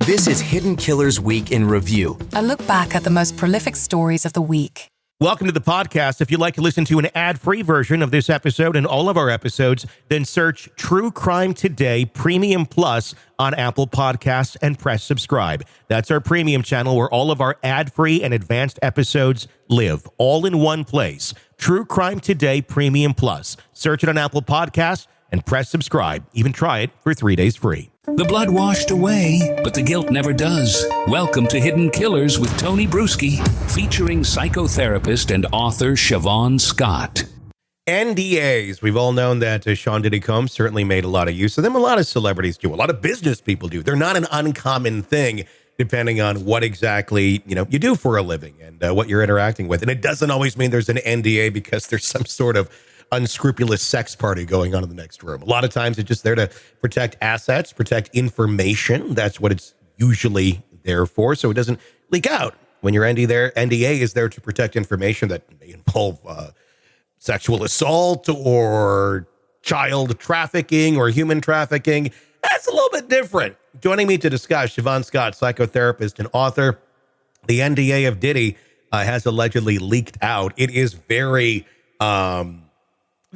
This is Hidden Killers Week in Review. A look back at the most prolific stories of the week. Welcome to the podcast. If you'd like to listen to an ad-free version of this episode and all of our episodes, then search True Crime Today Premium Plus on Apple Podcasts and press subscribe. That's our premium channel where all of our ad-free and advanced episodes live, all in one place. True Crime Today Premium Plus. Search it on Apple Podcasts and press subscribe. Even try it for 3 days free. The blood washed away, but the guilt never does. Welcome to Hidden Killers with Tony Brueski, featuring psychotherapist and author Siobhan Scott. NDAs. We've all known that Sean Diddy Combs certainly made a lot of use of them. A lot of celebrities do. A lot of business people do. They're not an uncommon thing, depending on what exactly you do for a living and what you're interacting with. And it doesn't always mean there's an NDA because there's some sort of unscrupulous sex party going on in the next room. A lot of times it's just there to protect assets, protect information. That's what it's usually there for, so it doesn't leak out. When your NDA is there to protect information that may involve sexual assault or child trafficking or human trafficking, that's a little bit different. Joining me to discuss, Siobhan Scott, psychotherapist and author. The NDA of Diddy has allegedly leaked out. It is very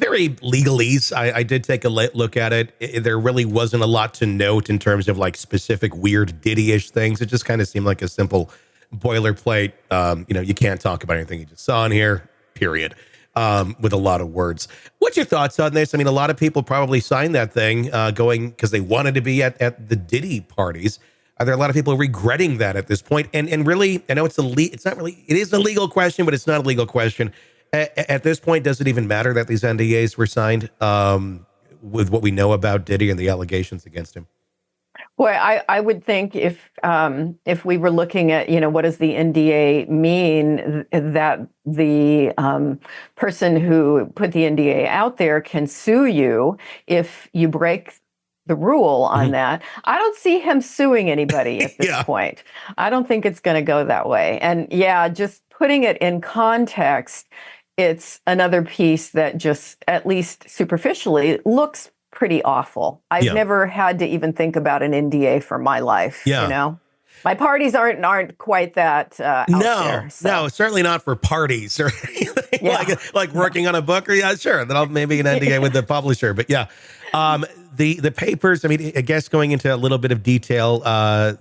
legalese. I did take a look at it. There really wasn't a lot to note in terms of like specific weird Diddy-ish things. It just kind of seemed like a simple boilerplate. You can't talk about anything you just saw in here, period, with a lot of words. What's your thoughts on this? I mean, a lot of people probably signed that thing going because they wanted to be at the Diddy parties. Are there a lot of people regretting that at this point? And really, I know it is a legal question, but it's not a legal question. At this point, does it even matter that these NDAs were signed with what we know about Diddy and the allegations against him? Well, I would think if we were looking at, what does the NDA mean, that the person who put the NDA out there can sue you if you break the rule on that. I don't see him suing anybody at this point. I don't think it's going to go that way. And just putting it in context, it's another piece that just, at least superficially, looks pretty awful. I've never had to even think about an NDA for my life. My parties aren't quite that out there. So. No, certainly not for parties or anything like working on a book. Or sure, then I'll maybe an NDA with the publisher. But the papers. I mean, I guess going into a little bit of detail.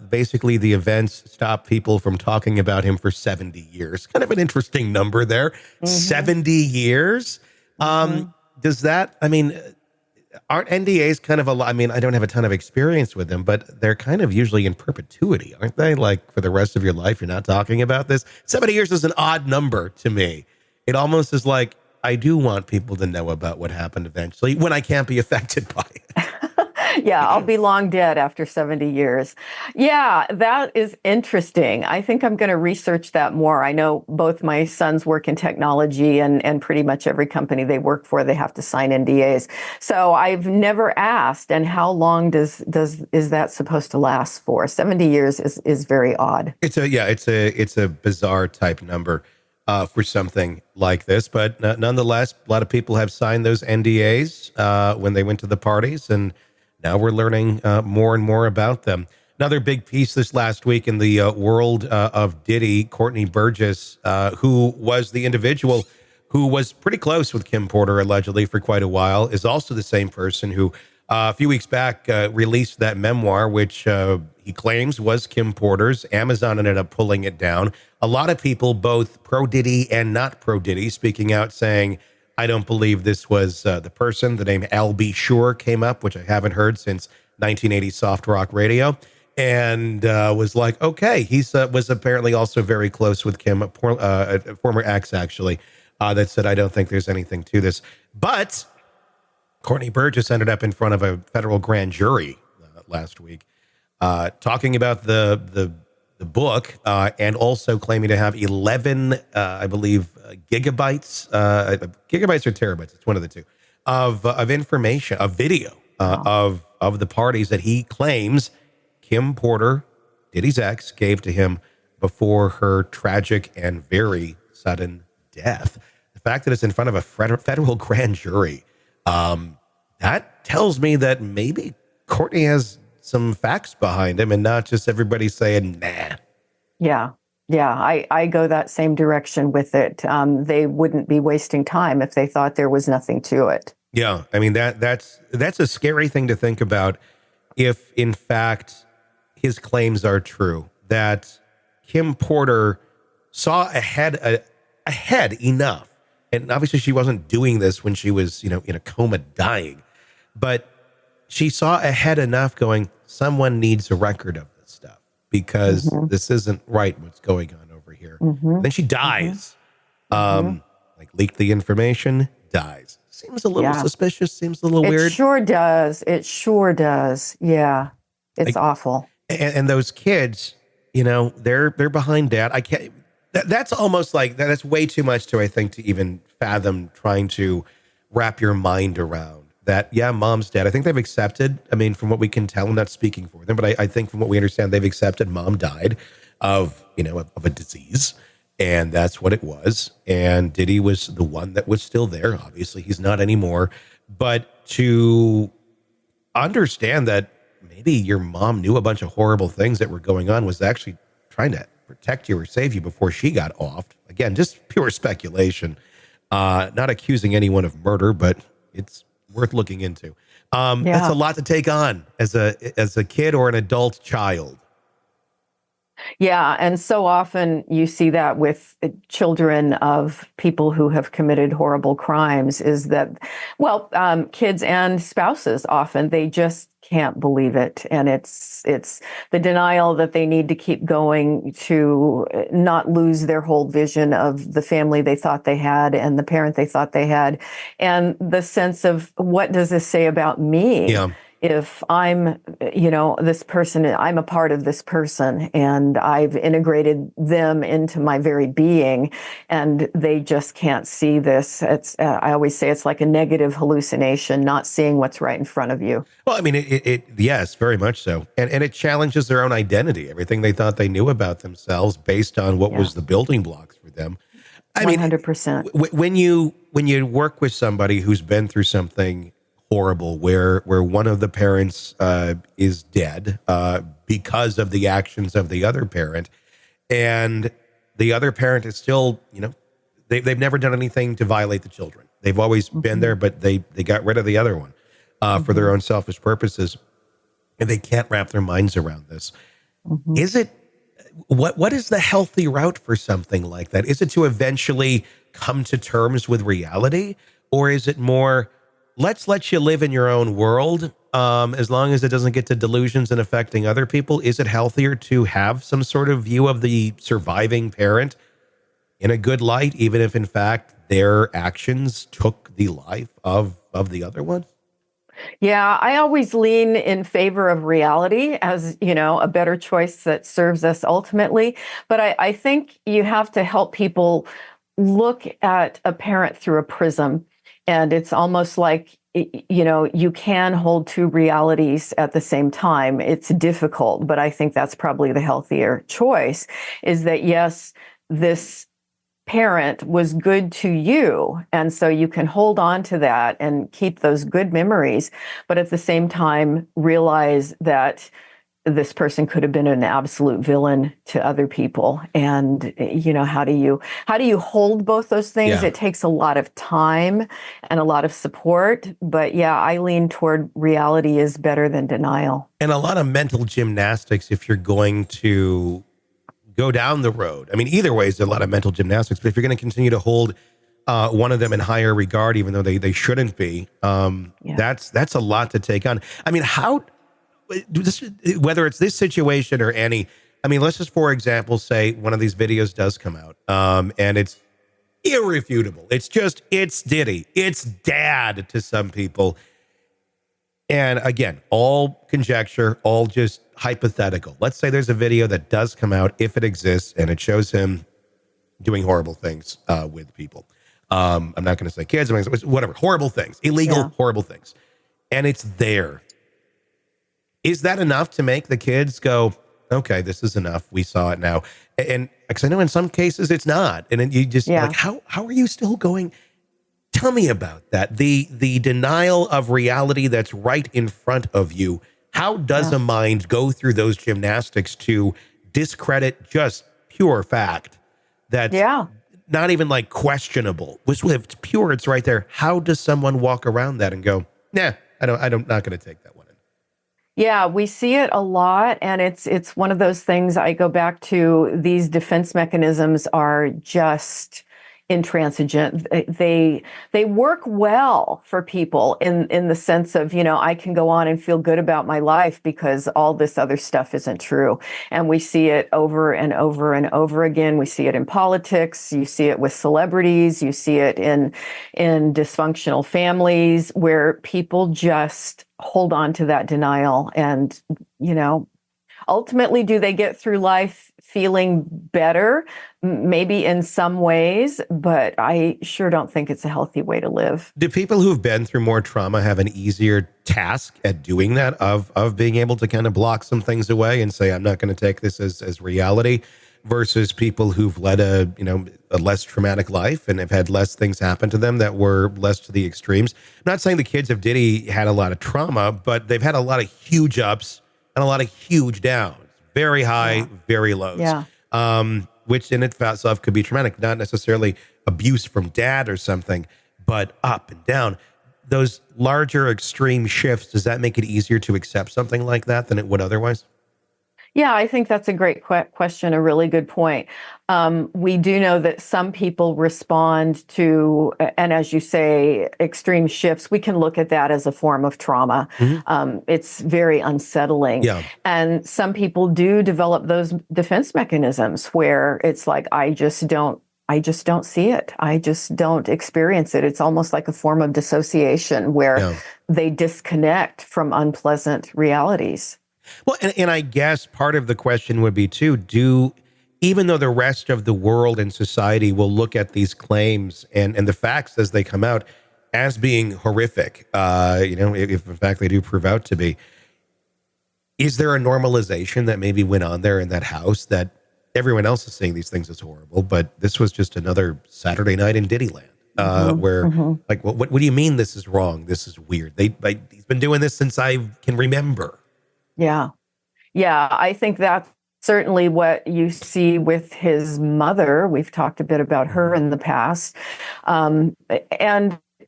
Basically, the events stopped people from talking about him for 70 years. Kind of an interesting number there. 70 years. Does that? I mean, aren't NDAs kind of a lot? I mean, I don't have a ton of experience with them, but they're kind of usually in perpetuity, aren't they? Like for the rest of your life, you're not talking about this. 70 years is an odd number to me. It almost is like, I do want people to know about what happened eventually when I can't be affected by it. I'll be long dead after 70 years. That is interesting. I think I'm going to research that more. I know both my sons work in technology and pretty much every company they work for, they have to sign NDAs. So I've never asked, and how long is that supposed to last for? 70 years is very odd. It's a bizarre type number for something like this, but nonetheless, a lot of people have signed those NDAs when they went to the parties, and now we're learning more and more about them. Another big piece this last week in the world of Diddy, Courtney Burgess, who was the individual who was pretty close with Kim Porter, allegedly, for quite a while, is also the same person who a few weeks back released that memoir, which he claims was Kim Porter's. Amazon ended up pulling it down. A lot of people, both pro-Diddy and not pro-Diddy, speaking out saying, I don't believe this was the person. The name Al B. Sure came up, which I haven't heard since 1980 soft rock radio, and was like, okay, he was apparently also very close with Kim, a former ex, actually, that said, I don't think there's anything to this. But Courtney Burgess ended up in front of a federal grand jury last week, talking about the book and also claiming to have 11, I believe, gigabytes or terabytes, it's one of the two, of information, of video of the parties that he claims Kim Porter, Diddy's ex, gave to him before her tragic and very sudden death. The fact that it's in front of a federal grand jury, that tells me that maybe Courtney has some facts behind them and not just everybody saying, nah. Yeah. Yeah, I go that same direction with it. They wouldn't be wasting time if they thought there was nothing to it. Yeah, I mean, that's a scary thing to think about if, in fact, his claims are true, that Kim Porter saw ahead enough. And obviously she wasn't doing this when she was, in a coma dying, but she saw ahead enough going, someone needs a record of this stuff because this isn't right what's going on over here. Then she dies, like leaked the information, dies. Seems a little suspicious, seems a little weird. It sure does. It sure does. Yeah. It's awful. And those kids, they're behind dad. I can't, that's almost like, that's way too much I think, to even fathom trying to wrap your mind around that. Yeah, mom's dead. I think they've accepted, from what we can tell, I'm not speaking for them, but I think from what we understand, they've accepted mom died of a disease. And that's what it was. And Diddy was the one that was still there. Obviously, he's not anymore. But to understand that maybe your mom knew a bunch of horrible things that were going on, was actually trying to protect you or save you before she got offed. Again, just pure speculation. Not accusing anyone of murder, but it's worth looking into. That's a lot to take on as a kid or an adult child. Yeah, and so often you see that with children of people who have committed horrible crimes, is that, kids and spouses often, they just can't believe it. And it's the denial that they need to keep going to not lose their whole vision of the family they thought they had and the parent they thought they had. And the sense of, what does this say about me? Yeah. If I'm, this person, I'm a part of this person and I've integrated them into my very being, and they just can't see this. It's, I always say it's like a negative hallucination, not seeing what's right in front of you. Well, yes, very much so. And it challenges their own identity, everything they thought they knew about themselves based on what was the building blocks for them. 100%. When you work with somebody who's been through something horrible, where one of the parents is dead because of the actions of the other parent, and the other parent is still, they've never done anything to violate the children. They've always been there, but they got rid of the other one for their own selfish purposes, and they can't wrap their minds around this. Is it, what is the healthy route for something like that? Is it to eventually come to terms with reality, or is it more, let's let you live in your own world, as long as it doesn't get to delusions and affecting other people? Is it healthier to have some sort of view of the surviving parent in a good light, even if in fact their actions took the life of the other one? Yeah, I always lean in favor of reality as, a better choice that serves us ultimately. But I think you have to help people look at a parent through a prism. And it's almost like, you can hold two realities at the same time. It's difficult, but I think that's probably the healthier choice, is that, yes, this parent was good to you. And so you can hold on to that and keep those good memories, but at the same time, realize that this person could have been an absolute villain to other people. And, how do you hold both those things? Yeah. It takes a lot of time and a lot of support, but I lean toward reality is better than denial. And a lot of mental gymnastics if you're going to go down the road. Either way is a lot of mental gymnastics, but if you're going to continue to hold one of them in higher regard, even though they shouldn't be, that's a lot to take on. Whether it's this situation or any, let's just, for example, say one of these videos does come out, and it's irrefutable. It's Diddy. It's dad to some people. And again, all conjecture, all just hypothetical. Let's say there's a video that does come out, if it exists, and it shows him doing horrible things with people. I'm not going to say kids, whatever, horrible things, illegal, horrible things. And it's there. Is that enough to make the kids go, okay, this is enough. We saw it now. And because I know in some cases it's not. And then you just like, how are you still going? Tell me about that. The denial of reality that's right in front of you. How does a mind go through those gymnastics to discredit just pure fact that's not even like questionable? If it's pure, it's right there. How does someone walk around that and go, nah, I'm not going to take that one in? Yeah, we see it a lot, and it's one of those things. I go back to, these defense mechanisms are just intransigent. They work well for people in the sense of, I can go on and feel good about my life because all this other stuff isn't true. And we see it over and over and over again. We see it in politics. You see it with celebrities. You see it in dysfunctional families where people just hold on to that denial. And, ultimately, do they get through life feeling better? Maybe in some ways, but I sure don't think it's a healthy way to live. Do people who've been through more trauma have an easier task at doing that, of being able to kind of block some things away and say, I'm not going to take this as reality, versus people who've led a less traumatic life and have had less things happen to them that were less to the extremes? I'm not saying the kids of Diddy had a lot of trauma, but they've had a lot of huge ups and a lot of huge downs, very high, very lows. Which in itself could be traumatic, not necessarily abuse from dad or something, but up and down. Those larger extreme shifts, does that make it easier to accept something like that than it would otherwise? Yeah, I think that's a great question, a really good point. We do know that some people respond to, and as you say, extreme shifts. We can look at that as a form of trauma. It's very unsettling. Yeah. And some people do develop those defense mechanisms where it's like, I just don't see it. I just don't experience it. It's almost like a form of dissociation where they disconnect from unpleasant realities. Well, and I guess part of the question would be too, even though the rest of the world and society will look at these claims and the facts as they come out as being horrific, if in fact they do prove out to be, is there a normalization that maybe went on there in that house that everyone else is saying these things is horrible, but this was just another Saturday night in Diddyland? Like, what do you mean this is wrong? This is weird. He's been doing this since I can remember. Yeah. I think that's certainly what you see with his mother. We've talked a bit about her in the past. And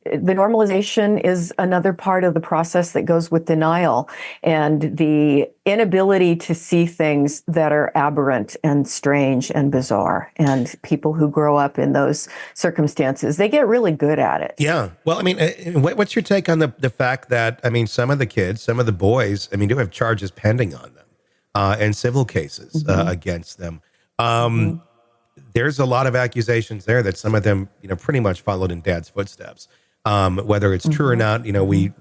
the normalization is another part of the process that goes with denial and the inability to see things that are aberrant and strange and bizarre. And people who grow up in those circumstances, they get really good at it. Yeah. Well, I mean, what's your take on the fact that, some of the kids, some of the boys, do have charges pending on them and civil cases against them. There's a lot of accusations there that some of them, pretty much followed in dad's footsteps. Whether it's true or not,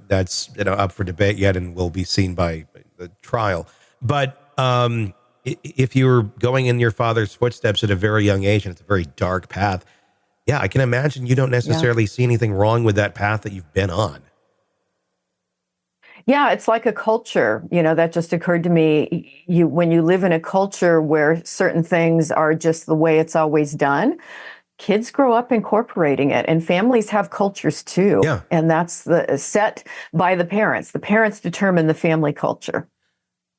that's up for debate yet and will be seen by the trial. But if you're going in your father's footsteps at a very young age and it's a very dark path, I can imagine you don't necessarily see anything wrong with that path that you've been on. Yeah, it's like a culture, that just occurred to me. When you live in a culture where certain things are just the way it's always done, kids grow up incorporating it, and families have cultures too. Yeah. And that's set by the parents. The parents determine the family culture.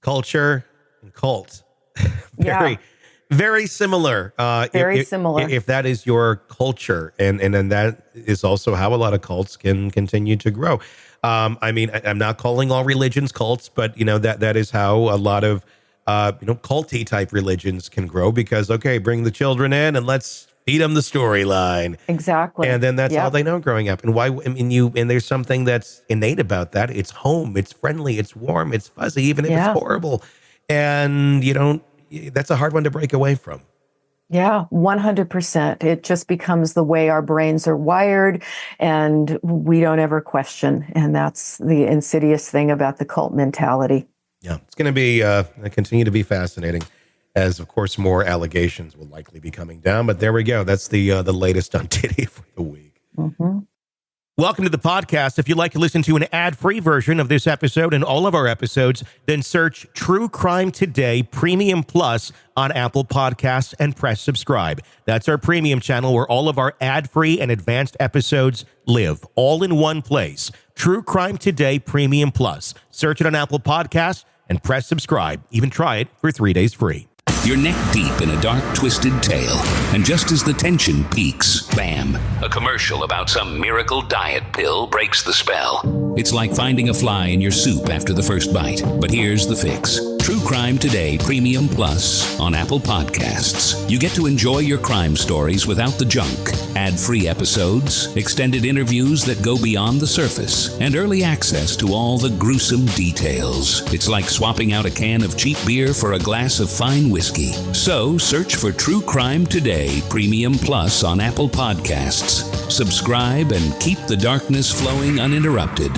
Culture and cult. Very similar. Very similar. If that is your culture, and then that is also how a lot of cults can continue to grow. I'm not calling all religions cults, but that is how a lot of culty type religions can grow, because bring the children in and let's feed them the storyline. Exactly. And then that's all they know growing up. And and there's something that's innate about that. It's home, it's friendly, it's warm, it's fuzzy, even if it's horrible. And that's a hard one to break away from. Yeah, 100%. It just becomes the way our brains are wired, and we don't ever question. And that's the insidious thing about the cult mentality. Yeah, it's going to be continue to be fascinating, as of course more allegations will likely be coming down. But there we go. That's the latest on Diddy for the week. Welcome to the podcast. If you'd like to listen to an ad-free version of this episode and all of our episodes, then search True Crime Today Premium Plus on Apple Podcasts and press subscribe. That's our premium channel where all of our ad-free and advanced episodes live, all in one place. True Crime Today Premium Plus. Search it on Apple Podcasts and press subscribe. Even try it for 3 days free. You're neck deep in a dark, twisted tale, and just as the tension peaks, bam, a commercial about some miracle diet pill breaks the spell. It's like finding a fly in your soup after the first bite. But here's the fix. True Crime Today Premium Plus on Apple Podcasts. You get to enjoy your crime stories without the junk, ad-free episodes, extended interviews that go beyond the surface, and early access to all the gruesome details. It's like swapping out a can of cheap beer for a glass of fine whiskey. So search for True Crime Today Premium Plus on Apple Podcasts. Subscribe and keep the darkness flowing uninterrupted.